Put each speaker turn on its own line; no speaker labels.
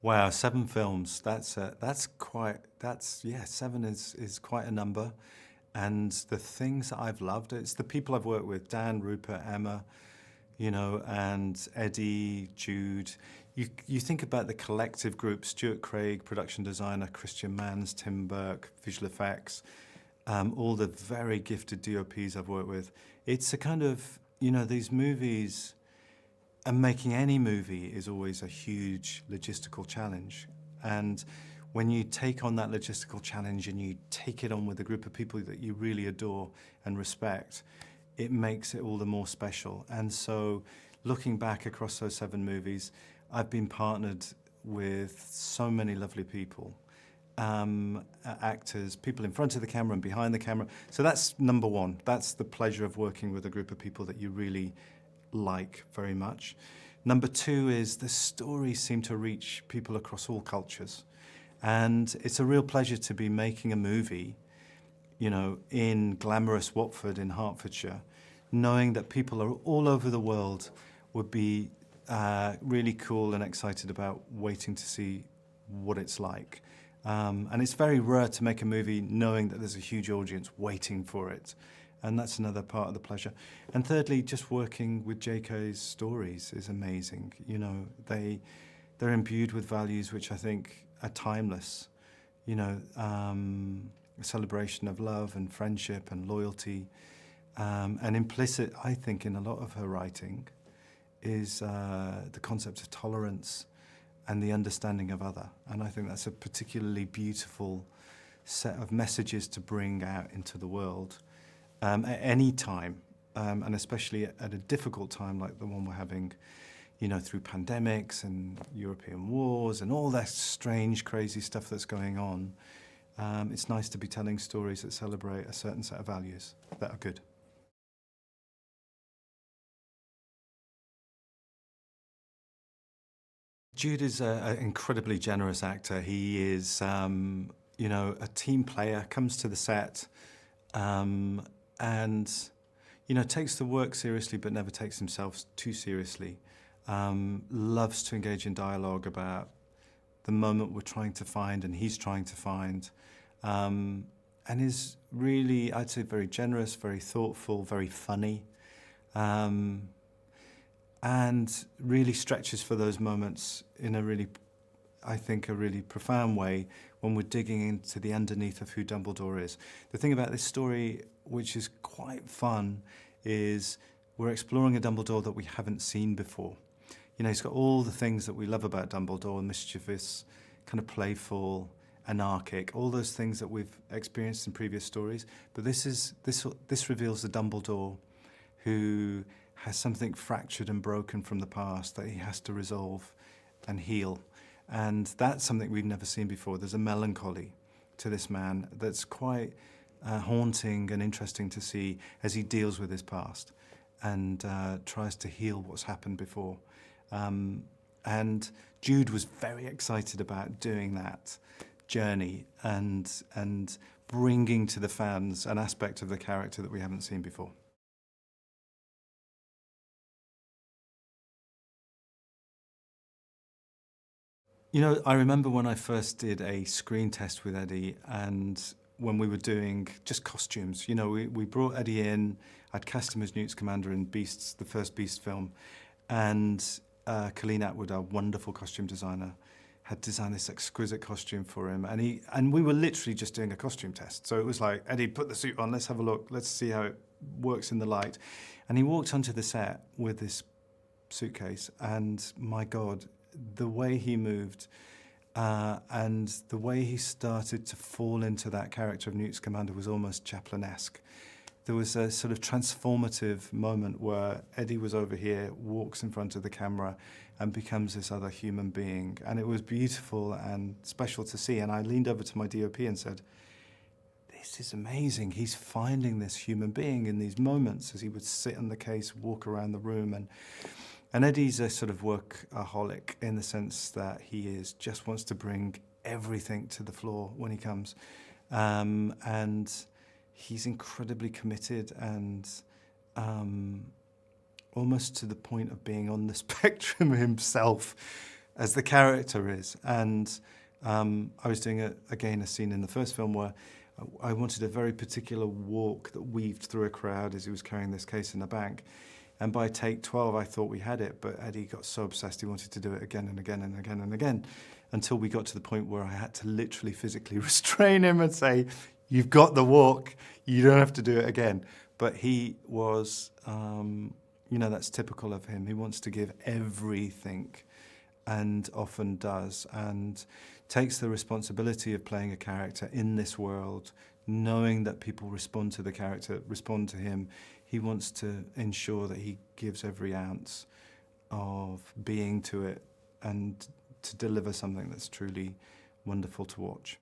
Wow, 7 films. Yeah, seven is quite a number. And the things that I've loved, it's the people I've worked with, Dan, Rupert, Emma, and Eddie, Jude. You think about the collective group, Stuart Craig, production designer, Christian Manns, Tim Burke, visual effects, all the very gifted DOPs I've worked with. It's a kind of, these movies, and making any movie is always a huge logistical challenge. And when you take on that logistical challenge and you take it on with a group of people that you really adore and respect, it makes it all the more special. And so looking back across those 7 movies, I've been partnered with so many lovely people, actors, people in front of the camera and behind the camera. So that's number one. That's the pleasure of working with a group of people that you really like very much. Number 2 is the stories seem to reach people across all cultures. And it's a real pleasure to be making a movie, in glamorous Watford in Hertfordshire, knowing that people are all over the world would be really cool and excited about waiting to see what it's like. And it's very rare to make a movie knowing that there's a huge audience waiting for it. And that's another part of the pleasure. And thirdly, just working with JK's stories is amazing. They're imbued with values which I think are timeless. A celebration of love and friendship and loyalty. And implicit, I think, in a lot of her writing is the concept of tolerance and the understanding of other. And I think that's a particularly beautiful set of messages to bring out into the world at any time, and especially at a difficult time like the one we're having, through pandemics and European wars and all that strange, crazy stuff that's going on. It's nice to be telling stories that celebrate a certain set of values that are good. Jude is an incredibly generous actor. He is, a team player, comes to the set, and, takes the work seriously but never takes himself too seriously. Loves to engage in dialogue about the moment we're trying to find and he's trying to find, and is really, I'd say, very generous, very thoughtful, very funny, and really stretches for those moments in a really profound way when we're digging into the underneath of who Dumbledore is. The thing about this story, which is quite fun, is we're exploring a Dumbledore that we haven't seen before. He's got all the things that we love about Dumbledore, mischievous, kind of playful, anarchic, all those things that we've experienced in previous stories. But this reveals the Dumbledore who has something fractured and broken from the past that he has to resolve and heal. And that's something we've never seen before. There's a melancholy to this man that's quite haunting and interesting to see as he deals with his past and tries to heal what's happened before. And Jude was very excited about doing that journey and bringing to the fans an aspect of the character that we haven't seen before. I remember when I first did a screen test with Eddie, and when we were doing just costumes, we brought Eddie in. I'd cast him as Newt Scamander in Beasts, the first Beast film, and Colleen Atwood, our wonderful costume designer, had designed this exquisite costume for him, and we were literally just doing a costume test. So it was like, Eddie, put the suit on, let's have a look, let's see how it works in the light. And he walked onto the set with this suitcase, and my God, the way he moved and the way he started to fall into that character of Newt Scamander was almost Chaplin-esque. There was a sort of transformative moment where Eddie was over here, walks in front of the camera and becomes this other human being. And it was beautiful and special to see. And I leaned over to my DOP and said, this is amazing. He's finding this human being in these moments as he would sit on the case, walk around the room. And Eddie's a sort of workaholic in the sense that he just wants to bring everything to the floor when he comes. And he's incredibly committed and almost to the point of being on the spectrum himself. as the character is. And I was doing, a scene in the first film where I wanted a very particular walk that weaved through a crowd as he was carrying this case in the bank. And by take 12, I thought we had it, but Eddie got so obsessed he wanted to do it again and again and again and again, until we got to the point where I had to literally physically restrain him and say, you've got the walk, you don't have to do it again. But he was, that's typical of him. He wants to give everything, and often does, and takes the responsibility of playing a character in this world, knowing that people respond to the character, respond to him. He wants to ensure that he gives every ounce of being to it and to deliver something that's truly wonderful to watch.